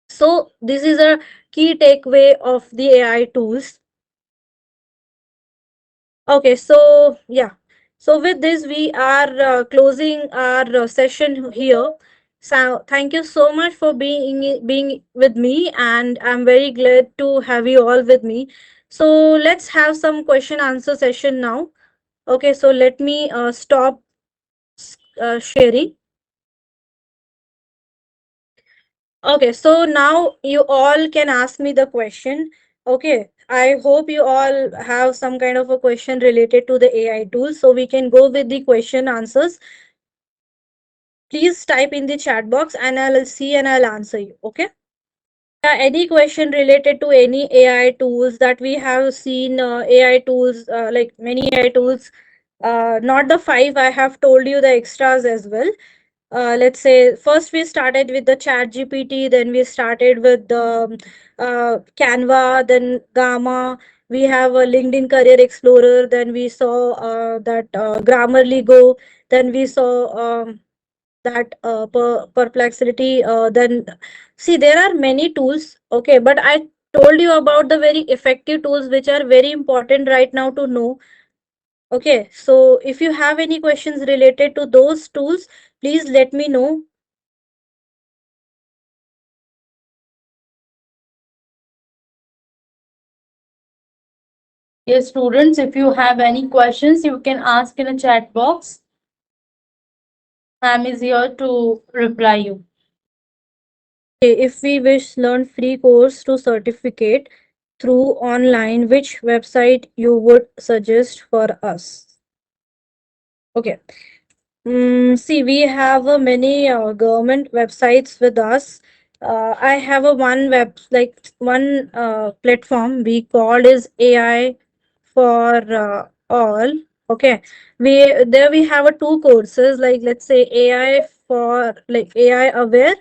So this is a key takeaway of the AI tools. Okay, so yeah. So with this, we are closing our session here. So thank you so much for being with me, and I'm very glad to have you all with me. So let's have some question answer session now. Okay, so let me stop sharing. Okay, so now you all can ask me the question. Okay, I hope you all have some kind of a question related to the AI tool. So we can go with the question answers. Please type in the chat box and I'll see and I'll answer you. Okay. Yeah, any question related to any AI tools that we have seen, AI tools, like many AI tools, not the five, I have told you the extras as well. Let's say first we started with the ChatGPT, then we started with the Canva, then Gamma. We have a LinkedIn Career Explorer. Then we saw that Grammarly Go. Then we saw that Perplexity. Then see there are many tools. Okay, but I told you about the very effective tools which are very important right now to know. Okay, so if you have any questions related to those tools, please let me know. Yes, students, if you have any questions, you can ask in a chat box. Ma'am is here to reply you. Okay, if we wish learn free course to certificate through online, which website you would suggest for us? Okay. See, we have many government websites with us. I have a one web like one platform we called is AI for all. Okay, we have a two courses like let's say AI for like AI aware.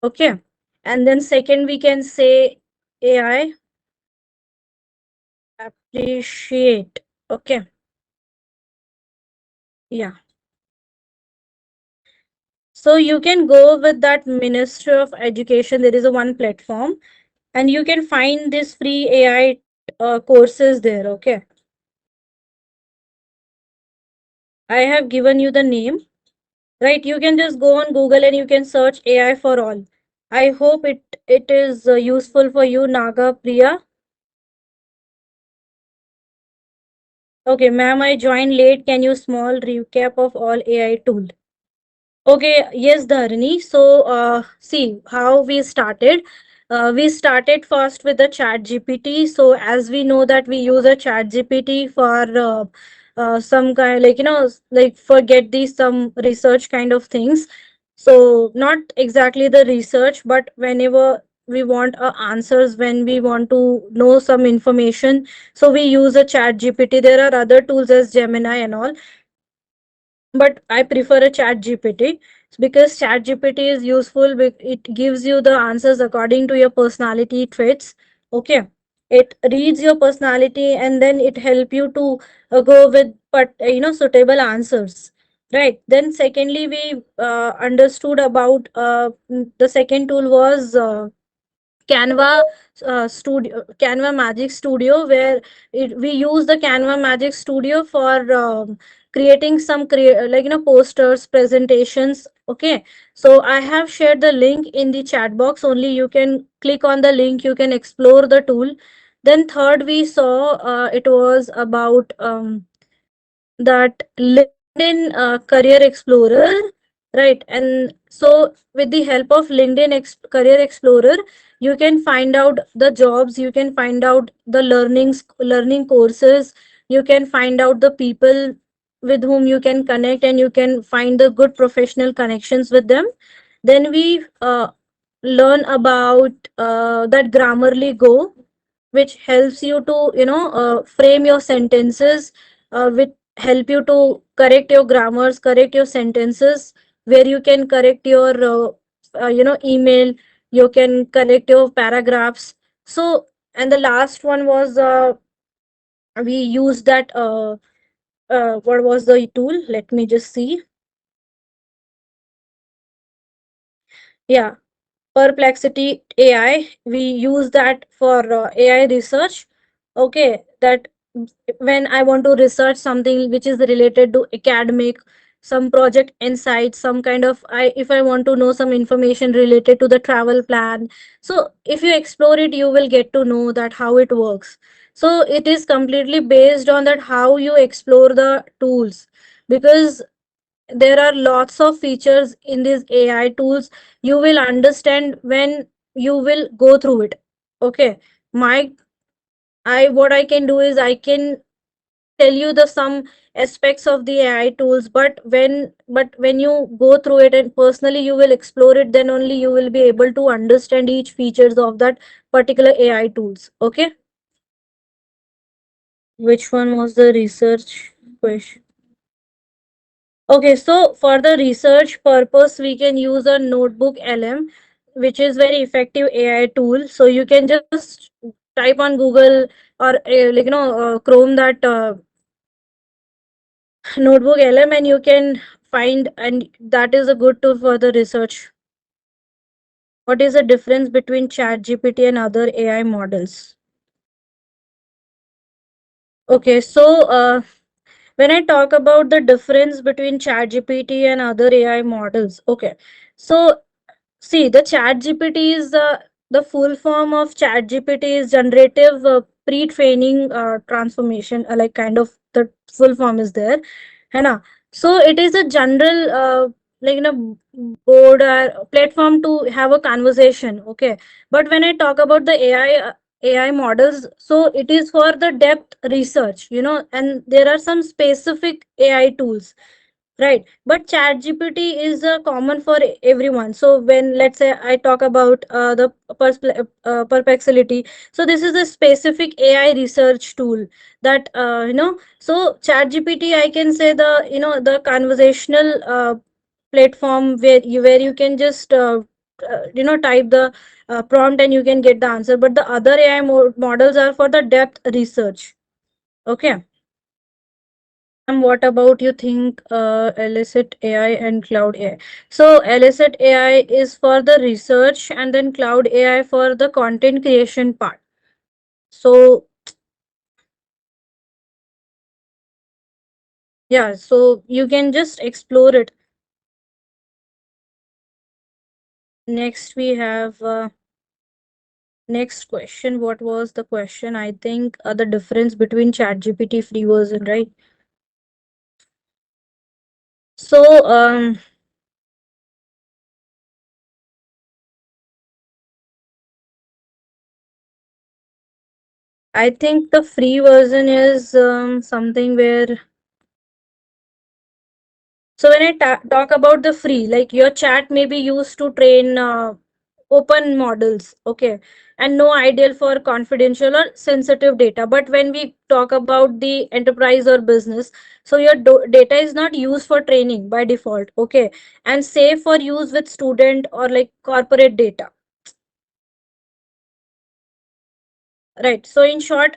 Okay, and then second we can say AI appreciate. Okay, yeah. So you can go with that Ministry of Education. There is a one platform, and you can find this free AI courses there. Okay, I have given you the name. Right, you can just go on Google and you can search AI for all. I hope it is useful for you, Naga Priya. Okay, ma'am, I joined late. Can you small recap of all AI tool? Okay, yes, Dharani. So, see how we started. We started first with the Chat GPT. So, as we know that we use a Chat GPT for some kind, like like for get these some research kind of things. So, not exactly the research, but whenever we want answers, when we want to know some information, so we use a Chat GPT. There are other tools as Gemini and all, but I prefer a chat gpt because chat gpt is useful. It gives you the answers according to your personality traits. Okay, it reads your personality and then it help you to go with but suitable answers. Right, then secondly we understood about the second tool was Canva Canva Magic Studio, where we use the Canva Magic Studio for creating some posters, presentations. Okay, so I have shared the link in the chat box. Only you can click on the link. You can explore the tool. Then third, we saw it was about that LinkedIn Career Explorer, right? And so, with the help of LinkedIn Career Explorer, you can find out the jobs, you can find out the learning courses, you can find out the people with whom you can connect, and you can find the good professional connections with them. Then we learn about that Grammarly Go, which helps you to frame your sentences, which help you to correct your grammars, correct your sentences, where you can correct your email, you can correct your paragraphs. So, and the last one was we used that what was the tool, let me just see. Yeah, Perplexity AI. We use that for AI research. Okay, that when I want to research something which is related to academic, some project insights, some kind of if I want to know some information related to the travel plan. So if you explore it, you will get to know that how it works. So it is completely based on that how you explore the tools, because there are lots of features in these AI tools. You will understand when you will go through it. Okay, my I what I can do is I can tell you the some aspects of the AI tools, but when you go through it and personally you will explore it, then only you will be able to understand each features of that particular AI tools. Okay, which one was the research question? Okay, so for the research purpose, we can use a notebook LM, which is very effective AI tool. So you can just type on Google or Chrome that notebook LM, and you can find, and that is a good tool for the research. What is the difference between ChatGPT and other AI models? Okay, so when I talk about the difference between ChatGPT and other AI models, okay, so see, the Chat GPT is the full form of Chat GPT is generative pre-training transformation, like kind of the full form is there, है ना? So it is a general like board or platform to have a conversation. Okay, but when I talk about the AI models, so it is for the depth research, and there are some specific AI tools. Right, but ChatGPT is common for everyone. So when let's say I talk about the Perplexity, so this is a specific AI research tool that So ChatGPT, I can say the the conversational platform where you can just type the prompt and you can get the answer. But the other AI models are for the depth research. Okay. And what about you think Elicit AI and Cloud AI? So Elicit AI is for the research and then Cloud AI for the content creation part. So yeah, so you can just explore it. Next we have next question. What was the question? I think the difference between ChatGPT free version, right? So I think the free version is something where, so when I talk about the free, like your chat may be used to train open models, okay, and no ideal for confidential or sensitive data. But when we talk about the enterprise or business, so your data is not used for training by default, okay, and safe for use with student or like corporate data, right? So in short,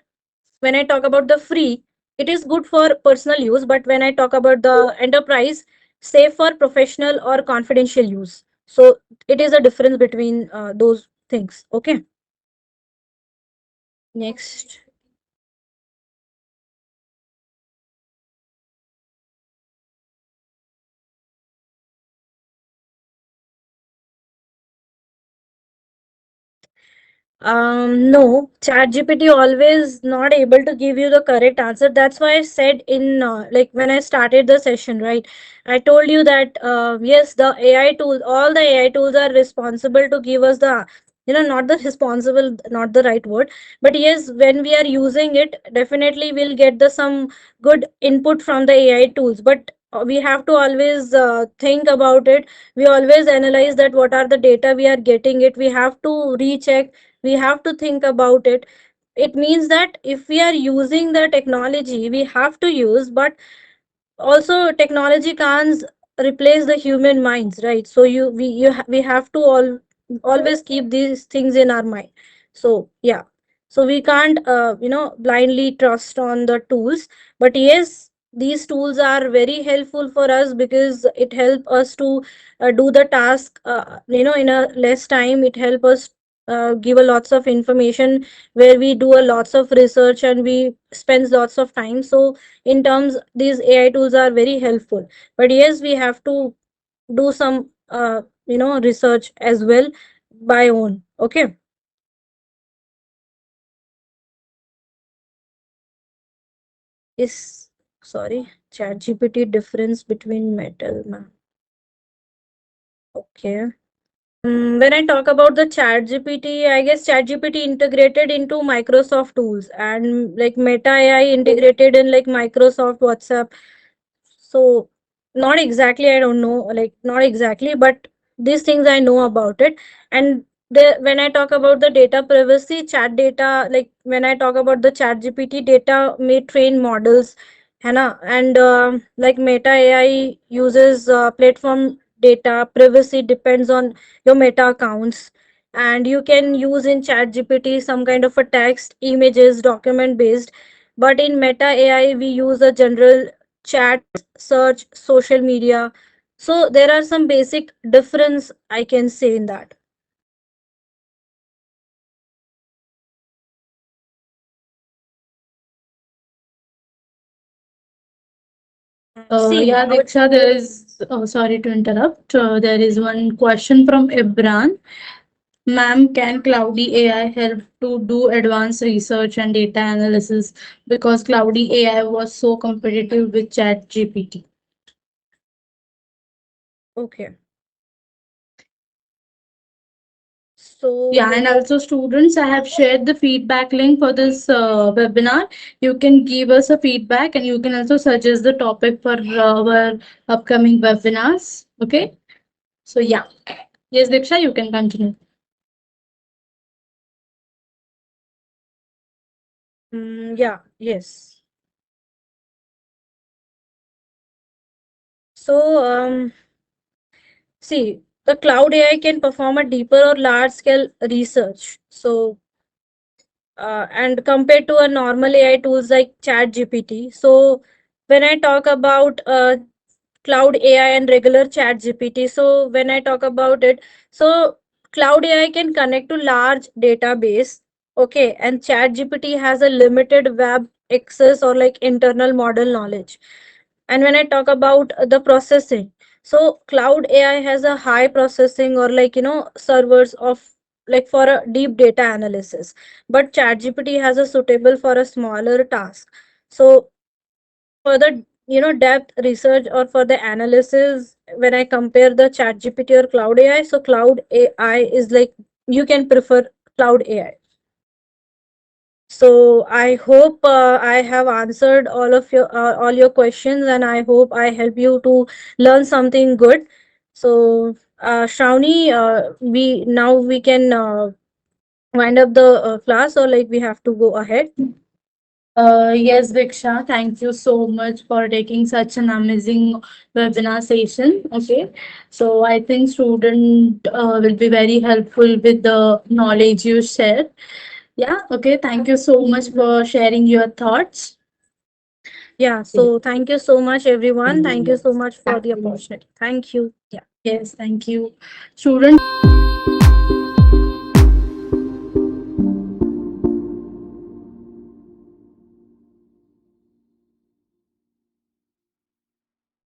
when I talk about the free, it is good for personal use, but when I talk about the enterprise, safe for professional or confidential use. So it is a difference between those things. Okay. Next. No, ChatGPT always not able to give you the correct answer. That's why I said in like when I started the session, right? I told you that yes, the AI tools, all the AI tools are responsible to give us the, not the responsible, not the right word, but yes, when we are using it, definitely we'll get the some good input from the AI tools. But we have to always think about it. We always analyze that what are the data we are getting it. We have to recheck, we have to think about it. It means that if we are using the technology we have to use, but also technology can't replace the human minds, right? So we have to always keep these things in our mind. So yeah, so we can't blindly trust on the tools. But yes, these tools are very helpful for us because it help us to do the task in a less time. It help us give a lots of information where we do a lots of research and we spends lots of time. So in terms, these AI tools are very helpful. But yes, we have to do some research as well by own. Okay. Is sorry, chat GPT difference between metal, ma'am. Okay. When I talk about the chat GPT, I guess chat GPT integrated into Microsoft tools, and like Meta AI integrated in like Microsoft WhatsApp. So not exactly, I don't know, like not exactly, but these things I know about it. And when I talk about the data privacy, chat data, like when I talk about the chat GPT data may train models, है ना? And like Meta AI uses platform data. Privacy depends on your Meta accounts. And you can use in chat GPT some kind of a text, images, document based. But in Meta AI, we use a general chat, search, social media. So there are some basic difference I can say in that. See Yeah, how it. Diksha, there is, oh, sorry to interrupt. There is one question from Ibran. Ma'am, can Cloudy AI help to do advanced research and data analysis because Cloudy AI was so competitive with ChatGPT? Okay. So Yeah, and also students, I have shared the feedback link for this webinar. You can give us a feedback and you can also suggest the topic for our upcoming webinars. Okay. So yeah. Yes, Diksha, you can continue. yeah, yes. So see, the cloud AI can perform a deeper or large scale research. So and compared to a normal AI tools like Chat GPT. So when I talk about cloud AI and regular chat GPT, so when I talk about it, so cloud AI can connect to large database, okay, and chat GPT has a limited web access or like internal model knowledge. And when I talk about the processing, so cloud AI has a high processing or like servers of like for a deep data analysis, but chat GPT has a suitable for a smaller task. So for the depth research or for the analysis, when I compare the chat GPT or cloud AI, so cloud AI is like you can prefer cloud AI. So I hope I have answered all your questions, and I hope I help you to learn something good. So Shravani, we can wind up the class, or like we have to go ahead. Yes, Diksha, thank you so much for taking such an amazing webinar session. Okay, so I think student will be very helpful with the knowledge you shared. Yeah, okay, thank you so much for sharing your thoughts. Yeah. So thank you so much, everyone. Thank you so much for the opportunity. Thank you. Yeah. Yes, thank you. Student